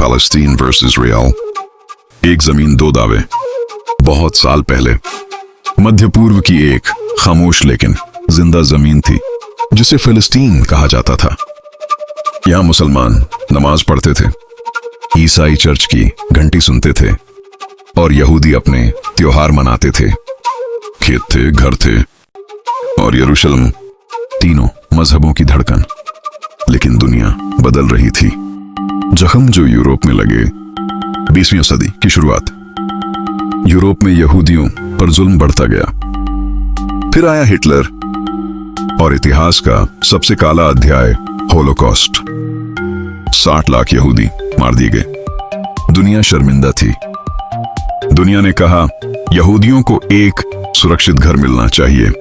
Palestine versus Israel. एक जमीन दो दावे। बहुत साल पहले मध्य पूर्व की एक खामोश लेकिन जिंदा जमीन थी जिसे फिलिस्तीन कहा जाता था। यहाँ मुसलमान नमाज पढ़ते थे, ईसाई चर्च की घंटी सुनते थे और यहूदी अपने त्योहार मनाते थे। खेत थे, घर थे और यरूशलेम, तीनों मजहबों की धड़कन। लेकिन दुनिया बदल रही थी। जख्म जो यूरोप में लगे, 20वीं सदी की शुरुआत। यूरोप में यहूदियों पर जुल्म बढ़ता गया। फिर आया हिटलर और इतिहास का सबसे काला अध्याय, होलोकॉस्ट। 60 लाख यहूदी मार दिए गए। दुनिया शर्मिंदा थी। दुनिया ने कहा यहूदियों को एक सुरक्षित घर मिलना चाहिए।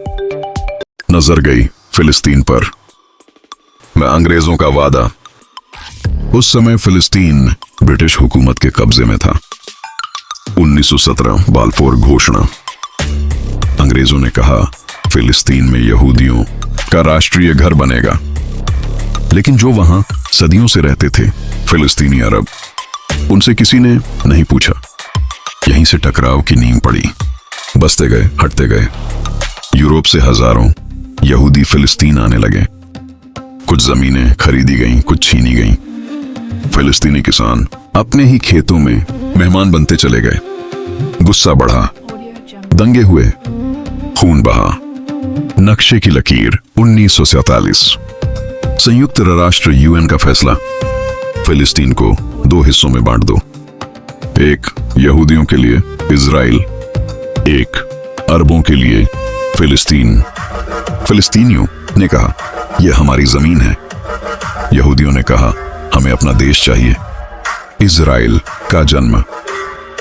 नजर गई फिलिस्तीन पर। मैं अंग्रेजों का वादा। उस समय फिलिस्तीन ब्रिटिश हुकूमत के कब्जे में था। 1917 बाल्फोर घोषणा। अंग्रेजों ने कहा फिलिस्तीन में यहूदियों का राष्ट्रीय घर बनेगा। लेकिन जो वहां सदियों से रहते थे, फिलिस्तीनी अरब, उनसे किसी ने नहीं पूछा। यहीं से टकराव की नींव पड़ी। बसते गए, हटते गए। यूरोप से हजारों यहूदी फिलिस्तीन आने लगे। कुछ जमीनें खरीदी गईं, कुछ छीनी गईं। फिलिस्तीनी किसान अपने ही खेतों में मेहमान बनते चले गए। गुस्सा बढ़ा, दंगे हुए, खून बहा। नक्शे की लकीर 1947। संयुक्त राष्ट्र यूएन का फैसला, फिलिस्तीन को 2 हिस्सों में बांट दो। एक यहूदियों के लिए इजराइल, एक अरबों के लिए फिलिस्तीन। फिलिस्तीनियों ने कहा यह हमारी जमीन है। यहूदियों ने कहा हमें अपना देश चाहिए। इजराइल का जन्म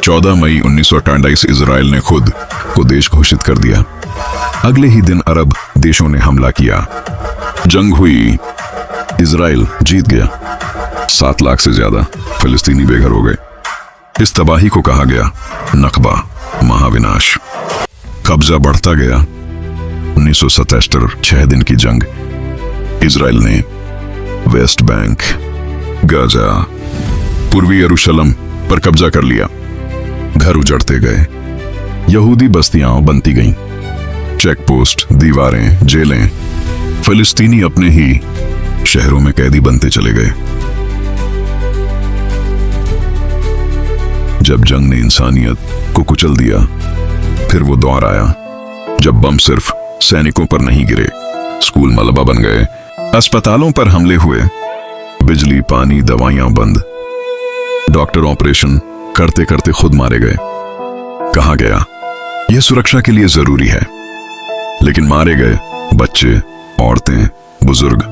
14 मई 1948 इजराइल ने खुद को देश घोषित कर दिया। अगले ही दिन अरब देशों ने हमला किया। जंग हुई। इजराइल जीत गया। 7 लाख से ज्यादा फिलिस्तीनी बेघर हो गए। इस तबाही को कहा गया नकबा, महाविनाश। कब्जा बढ़ता गया। 1977 6 दिन की जंग। इजराइल ने वेस्ट बैंक, गाजा, पूर्वी यरूशलेम पर कब्जा कर लिया। घर उजड़ते गए। यहूदी बस्तियां बनती गईं। चेक पोस्ट, दीवारें, जेलें। फिलिस्तीनी अपने ही शहरों में कैदी बनते चले गए। जब जंग ने इंसानियत को कुचल दिया, फिर वो दौर आया जब बम सिर्फ सैनिकों पर नहीं गिरे, स्कूल मलबा बन गए, अस्पतालों पर हमले हुए, बिजली, पानी, दवाइयां बंद, डॉक्टर ऑपरेशन करते करते खुद मारे गए। कहा गया यह सुरक्षा के लिए जरूरी है, लेकिन मारे गए बच्चे, औरतें, बुजुर्ग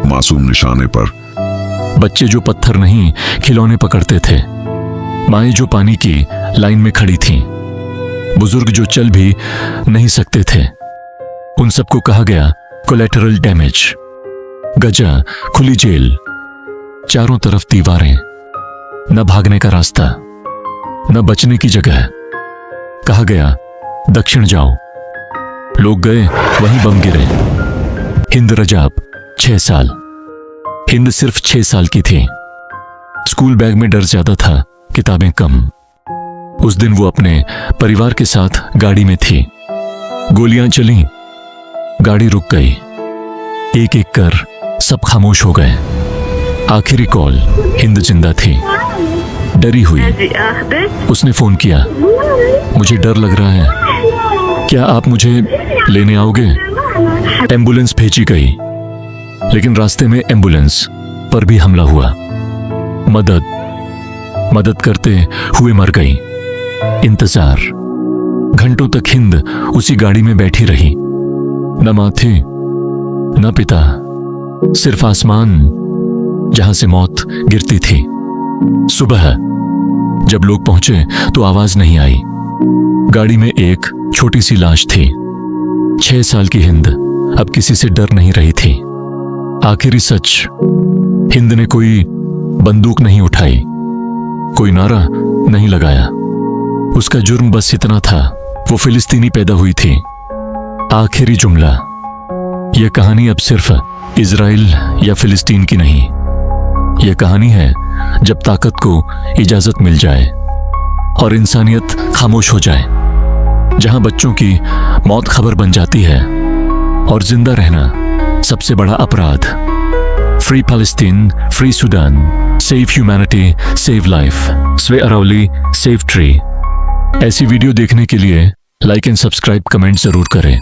मासूम निशाने पर। बच्चे जो पत्थर नहीं खिलौने पकड़ते थे, माएं जो पानी की लाइन में खड़ी थीं, बुजुर्ग जो चल भी नहीं सकते थे, उन सबको कहा गया कोलैटरल डैमेज। गजा, खुली जेल, चारों तरफ दीवारें, न भागने का रास्ता, न बचने की जगह। कहा गया दक्षिण जाओ। लोग गए, वहीं बम गिरे। हिंद रजाब 6 साल। हिंद सिर्फ 6 साल की थी। स्कूल बैग में डर ज्यादा था, किताबें कम। उस दिन वो अपने परिवार के साथ गाड़ी में थी। गोलियां चलीं, गाड़ी रुक गई। एक एक कर सब खामोश हो गए। आखिरी कॉल, हिंद जिंदा थी, डरी हुई। उसने फोन किया, मुझे डर लग रहा है, क्या आप मुझे लेने आओगे? एम्बुलेंस भेजी गई, लेकिन रास्ते में एम्बुलेंस पर भी हमला हुआ। मदद करते हुए मर गई। इंतजार। घंटों तक हिंद उसी गाड़ी में बैठी रही। न मां थी, न पिता, सिर्फ आसमान जहां से मौत गिरती थी। सुबह जब लोग पहुंचे तो आवाज नहीं आई। गाड़ी में एक छोटी सी लाश थी। 6 साल की हिंद अब किसी से डर नहीं रही थी। आखिरी सच, हिंद ने कोई बंदूक नहीं उठाई, कोई नारा नहीं लगाया। उसका जुर्म बस इतना था, वो फिलिस्तीनी पैदा हुई थी। आखिरी जुमला। यह कहानी अब सिर्फ इजराइल या फिलिस्तीन की नहीं, यह कहानी है जब ताकत को इजाजत मिल जाए और इंसानियत खामोश हो जाए, जहां बच्चों की मौत खबर बन जाती है और जिंदा रहना सबसे बड़ा अपराध। Free Palestine, free Sudan, save humanity, save life. स्वे अरावली, सेव ट्री। ऐसी वीडियो देखने के लिए लाइक एंड सब्सक्राइब, कमेंट जरूर करें।